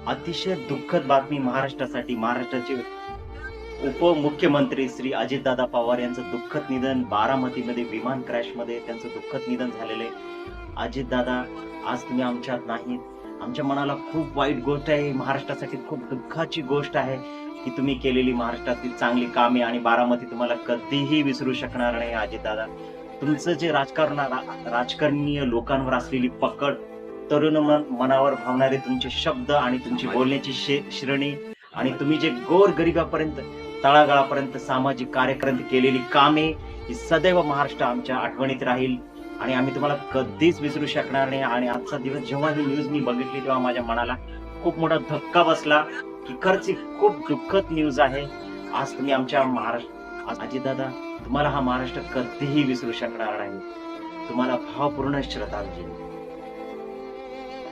अतिशय दुःखद बातमी महाराष्ट्रासाठी. महाराष्ट्राचे उपमुख्यमंत्री श्री अजितदादा पवार यांचं दुःखद निधन. बारामतीमध्ये विमान क्रॅशमध्ये त्यांचं दुःखद निधन झालेलं आहे. अजितदादा, आज तुम्ही आमच्यात नाहीत. आमच्या मनाला खूप वाईट गोष्ट आहे. महाराष्ट्रासाठी खूप दुःखाची गोष्ट आहे की तुम्ही केलेली महाराष्ट्रातील चांगली कामे आणि बारामती तुम्हाला कधीही विसरू शकणार नाही अजितदादा. तुमचं जे राजकारणीय लोकांवर असलेली पकड, तरुण मनावर भावणारे तुमचे शब्द आणि तुमची बोलण्याची श्रेणी आणि तुम्ही जे गोरगरिबापर्यंत तळागाळापर्यंत सामाजिक कार्यापर्यंत केलेली कामे, ही सदैव महाराष्ट्र आमच्या आठवणीत राहील आणि आम्ही तुम्हाला कधीच विसरू शकणार नाही. आणि आजचा दिवस जेव्हा ही न्यूज मी बघितली तेव्हा माझ्या मनाला खूप मोठा धक्का बसला की खरंच ही खूप दुःखद न्यूज आहे. आज तुम्ही आमच्या महाराष्ट्र, अजितदादा, तुम्हाला हा महाराष्ट्र कधीही विसरू शकणार नाही. तुम्हाला भावपूर्ण श्रद्धांजली.